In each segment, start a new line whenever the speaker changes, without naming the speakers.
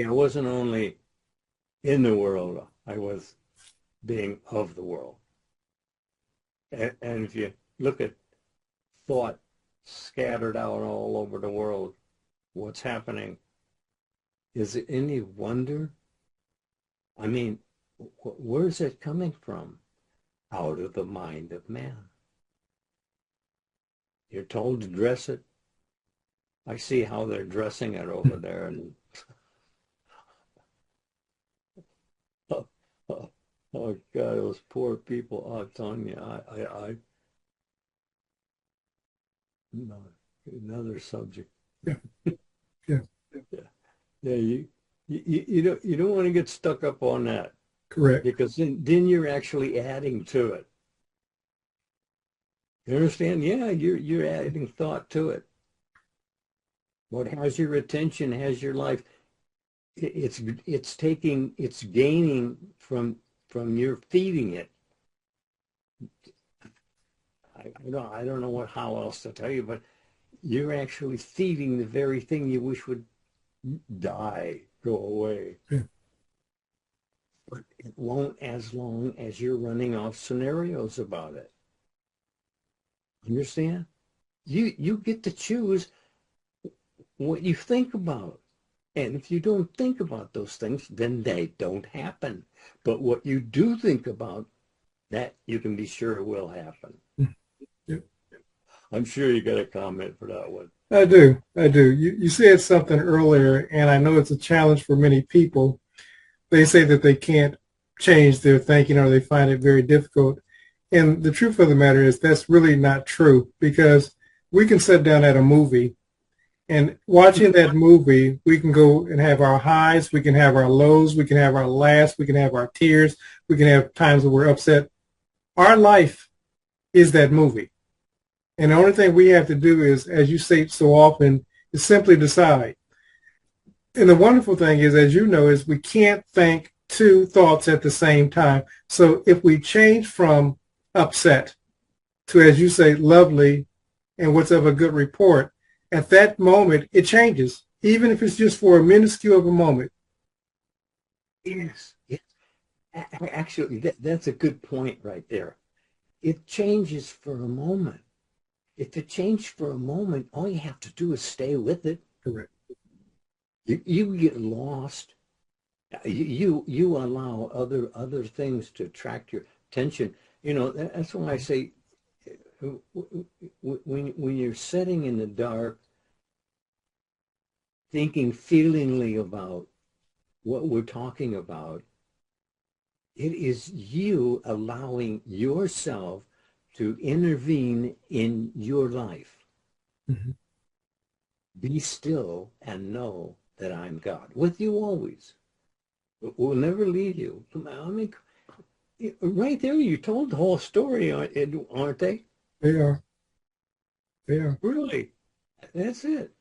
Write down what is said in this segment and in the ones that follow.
I wasn't only in the world, I was being of the world. And if you look at thought scattered out all over the world, what's happening? Is it any wonder? I mean, where's it coming from? Out of the mind of man. You're told to dress it. I see how they're dressing it over there, and oh, oh, oh God, those poor people. Oh, I'm telling you, no, another subject.
Yeah, yeah,
Yeah, yeah. You don't want to get stuck up on that,
correct.
because then you're actually adding to it. You understand? Yeah, you're adding thought to it. What has your attention has your life. It's gaining from your feeding it. I don't know how else to tell you, but you're actually feeding the very thing you wish would die, go away.
Yeah.
But it won't, as long as you're running off scenarios about it. Understand? You get to choose what you think about. And if you don't think about those things, then they don't happen. But what you do think about, that you can be sure will happen.
Yeah.
I'm sure you got a comment for that one.
I do. I do. You said something earlier, and I know it's a challenge for many people. They say that they can't change their thinking or they find it very difficult. And the truth of the matter is that's really not true, because we can sit down at a movie and watching that movie, we can go and have our highs, we can have our lows, we can have our laughs, we can have our tears, we can have times where we're upset. Our life is that movie. And the only thing we have to do is, as you say so often, is simply decide. And the wonderful thing is, as you know, is we can't think two thoughts at the same time. So if we change from upset to, as you say, lovely and what's of a good report, at that moment, it changes, even if it's just for a minuscule of a moment.
Yes. Yes. Actually, that's a good point right there. It changes for a moment. If it changed for a moment, all you have to do is stay with it.
Correct.
You get lost. You allow other things to attract your attention. That's why I say, when you're sitting in the dark, thinking feelingly about what we're talking about, it is you allowing yourself to intervene in your life.
Mm-hmm.
Be still and know that I'm God. With you always. We'll never leave you. I mean, right there, you told the whole story, aren't they?
They are. They are.
Really? That's it.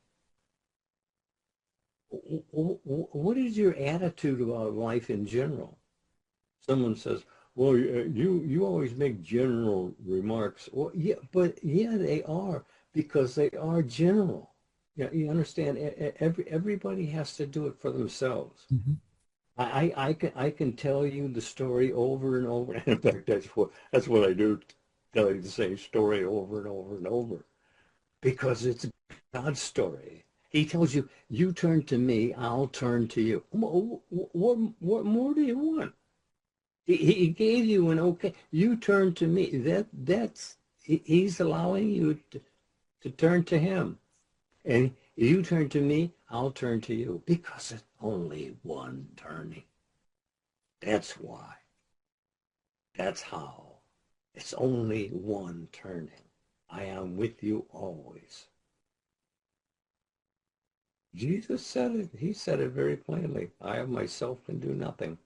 What is your attitude about life in general? Someone says, well, you always make general remarks. Well, yeah, but yeah, they are, because they are general. Yeah, you understand? Everybody has to do it for themselves.
Mm-hmm.
I can tell you the story over and over. In fact, that's what I do. Tell you the same story over and over and over, because it's God's story. He tells you, you turn to me, I'll turn to you. What more do you want? He gave you an okay. You turn to me. He's allowing you to turn to him. And you turn to me, I'll turn to you. Because it's only one turning. That's why. That's how. It's only one turning. I am with you always. Jesus said it. He said it very plainly. I of myself can do nothing.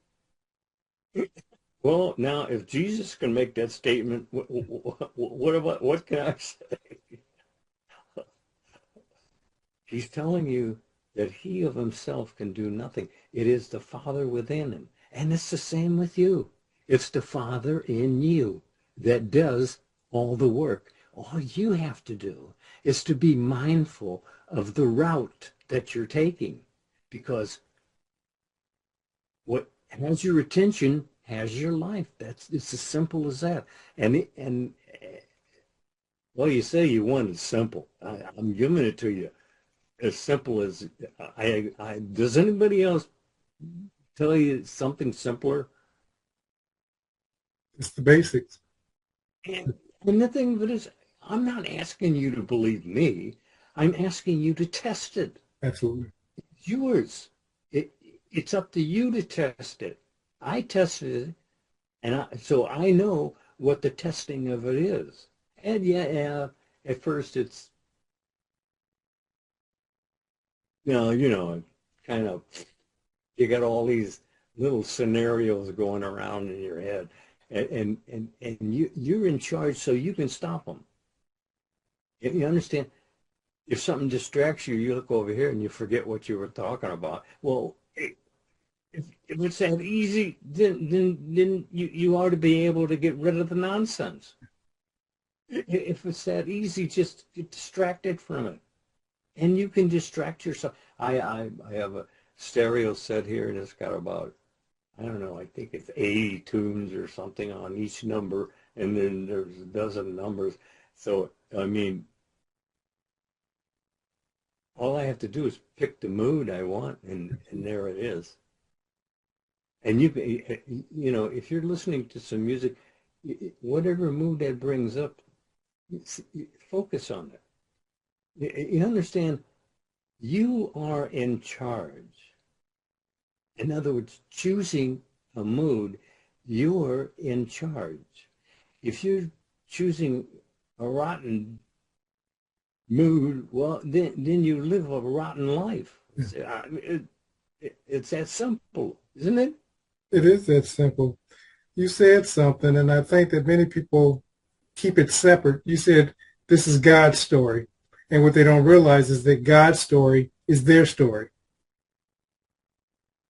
Well, now, if Jesus can make that statement, what can I say? He's telling you that he of himself can do nothing. It is the Father within him. And it's the same with you. It's the Father in you that does all the work. All you have to do is to be mindful of the route that you're taking, because what has your attention has your life. It's as simple as that. And well, you say you want it simple. I'm giving it to you as simple as does anybody else tell you something simpler?
It's the basics.
And the thing of it is, I'm not asking you to believe me. I'm asking you to test it.
Absolutely.
It's yours. It's up to you to test it. I tested it, and so I know what the testing of it is. And yeah, at first it's, kind of, you got all these little scenarios going around in your head, and you're in charge, so you can stop them. You understand? If something distracts you, you look over here and you forget what you were talking about. Well, if it's that easy, then you ought to be able to get rid of the nonsense. If it's that easy, just get distracted from it. And you can distract yourself. I have a stereo set here, and it's got about, I don't know, I think it's 80 tunes or something on each number, and then there's a dozen numbers. So, I mean, all I have to do is pick the mood I want, and there it is. And if you're listening to some music, whatever mood that brings up, focus on it. You understand, you are in charge. In other words, choosing a mood, you're in charge. If you're choosing a rotten mood, well, then you live a rotten life. It's that simple, isn't it?
It is that simple. You said something, and I think that many people keep it separate. You said this is God's story. And what they don't realize is that God's story is their story.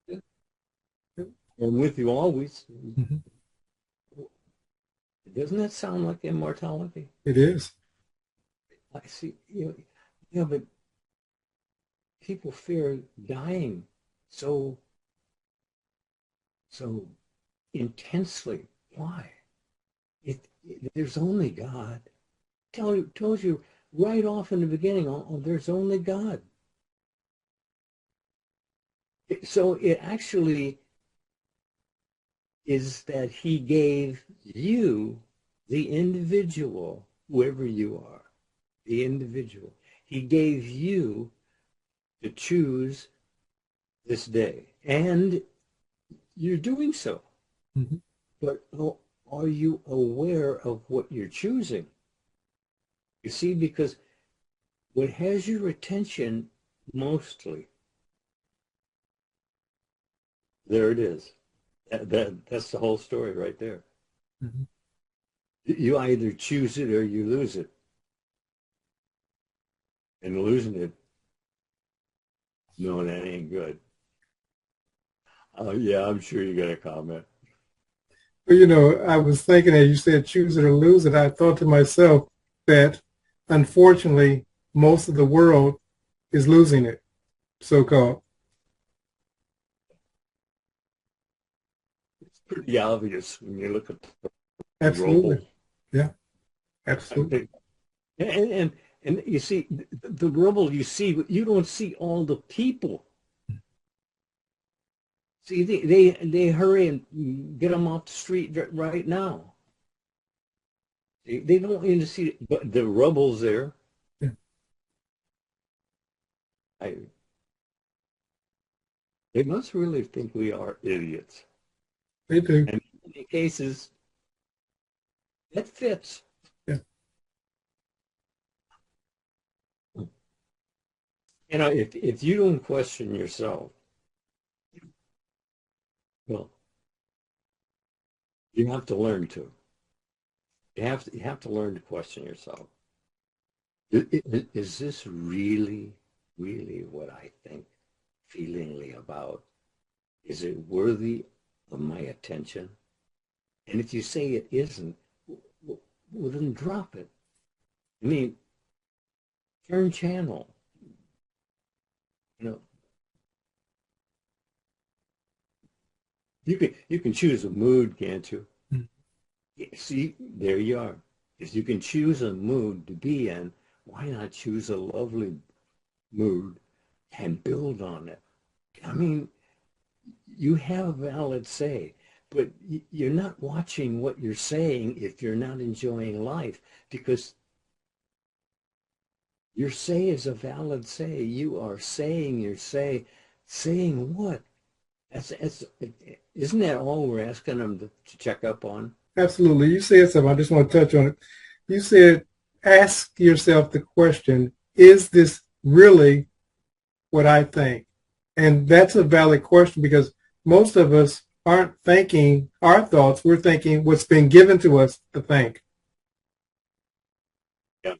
And with you always.
Mm-hmm.
Doesn't that sound like immortality?
It is.
I see. But people fear dying so intensely. Why? There's only God. Told you right off in the beginning. There's only God. So it actually is that He gave you, the individual, whoever you are, the individual. He gave you to choose this day, and you're doing so.
Mm-hmm.
But are you aware of what you're choosing? You see, because what has your attention mostly, there it is. That's the whole story right there.
Mm-hmm.
You either choose it or you lose it. And losing it, no, that ain't good. Yeah, I'm sure you got a comment.
Well, I was thinking as you said choose it or lose it, I thought to myself that unfortunately most of the world is losing it, so-called.
It's pretty obvious when you look at the
Absolutely.
rubble.
Yeah, absolutely.
And you see the rubble you see, but you don't see all the people. See, they hurry and get them off the street right now. They don't even see it, but the rubble's there.
Yeah.
They must really think we are idiots.
They do.
And in many cases, that fits.
Yeah.
If you don't question yourself, well, you have to learn to. You have to learn to question yourself. Is this really, really what I think feelingly about? Is it worthy of my attention? And if you say it isn't, well then drop it. I mean, turn channel. You know, You can choose a mood, can't you?
Mm.
See, there you are. If you can choose a mood to be in, why not choose a lovely mood and build on it? I mean, you have a valid say, but you're not watching what you're saying if you're not enjoying life, because your say is a valid say. You are saying your say, saying what? That's isn't that all we're asking them to check up on?
Absolutely. You said something. I just want to touch on it. You said, ask yourself the question, is this really what I think? And that's a valid question because most of us aren't thinking our thoughts. We're thinking what's been given to us to think.
Yeah.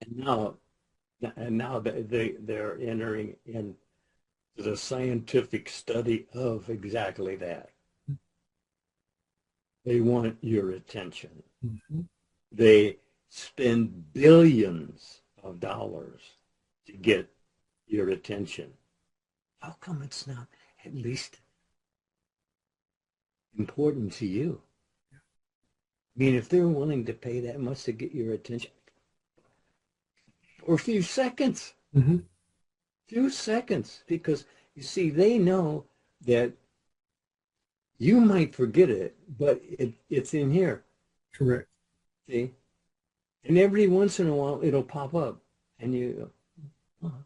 And now, they're entering into the scientific study of exactly that. They want your attention.
Mm-hmm.
They spend billions of dollars to get your attention. How come it's not at least important to you? I mean, if they're willing to pay that much to get your attention for a
Mm-hmm.
few seconds, because you see, they know that you might forget it, but it's in here.
Correct.
See? And every once in a while, it'll pop up, and you go, oh,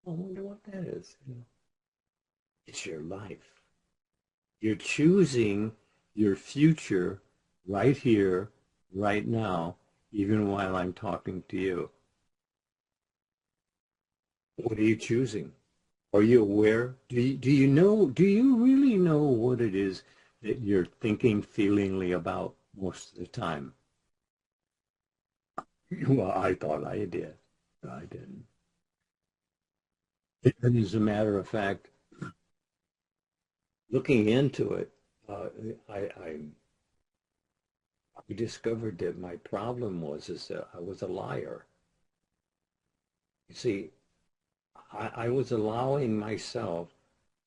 I wonder what that is. It's your life. You're choosing your future right here, right now, even while I'm talking to you. What are you choosing? Are you aware? Do you know, do you really know what it is that you're thinking feelingly about most of the time? Well, I thought I did. I didn't. And as a matter of fact, looking into it, uh, I discovered that my problem is that I was a liar. You see, I was allowing myself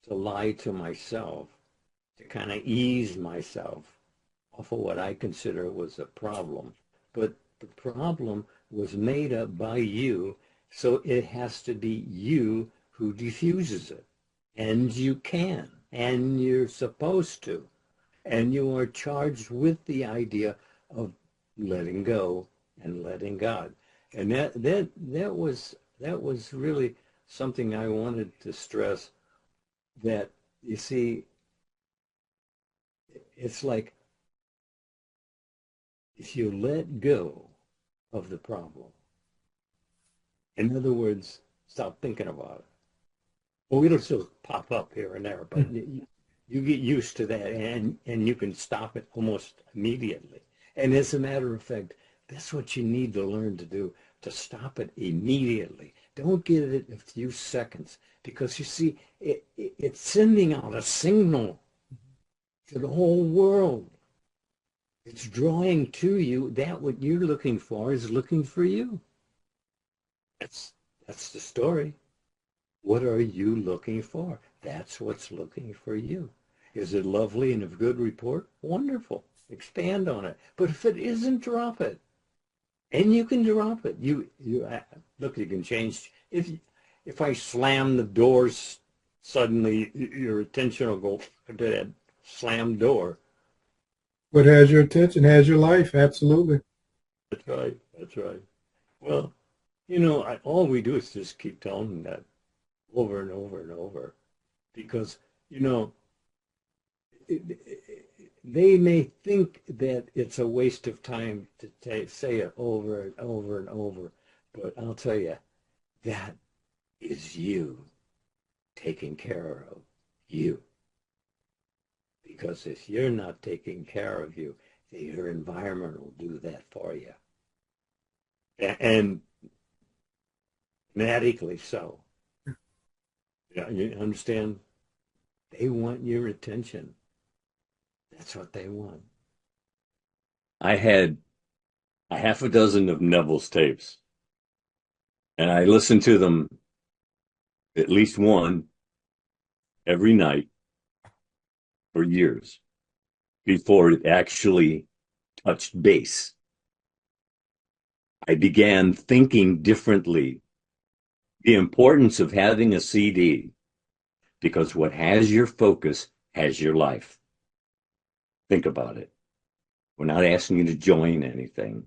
to lie to myself to kind of ease myself off of what I consider was a problem. But the problem was made up by you, so it has to be you who diffuses it. And you can, and you're supposed to. And you are charged with the idea of letting go and letting God. And that was really something I wanted to stress, that you see, it's like if you let go of the problem, in other words, stop thinking about it. Well, it'll still pop up here and there, but you get used to that, and you can stop it almost immediately. And as a matter of fact, that's what you need to learn to do, to stop it immediately. Don't give it a few seconds, because you see, it's sending out a signal to the whole world. It's drawing to you that what you're looking for is looking for you. That's the story. What are you looking for? That's what's looking for you. Is it lovely and of good report? Wonderful. Expand on it. But if it isn't, drop it. And you can drop it. Look. You can change. If I slam the doors suddenly, your attention will go to that slammed door.
What has your attention has your life. Absolutely.
That's right. That's right. Well, all we do is just keep telling them that over and over and over, because you know they may think that it's a waste of time to say it over and over and over, but I'll tell you, that is you taking care of you. Because if you're not taking care of you, your environment will do that for you, and dramatically so. Yeah, you understand? They want your attention. That's what they want. I had a half a dozen of Neville's tapes, and I listened to them at least one every night for years before it actually touched base. I began thinking differently. The importance of having a CD, because what has your focus has your life. Think about it. We're not asking you to join anything,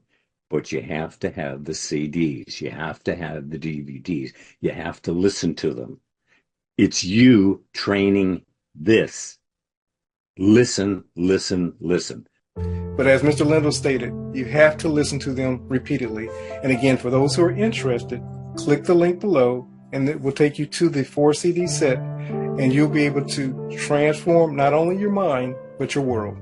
but you have to have the CDs. You have to have the DVDs. You have to listen to them. It's you training this. Listen, listen, listen.
But as Mr. Lindell stated, you have to listen to them repeatedly. And again, for those who are interested, click the link below and it will take you to the 4 CD set, and you'll be able to transform not only your mind, but your world.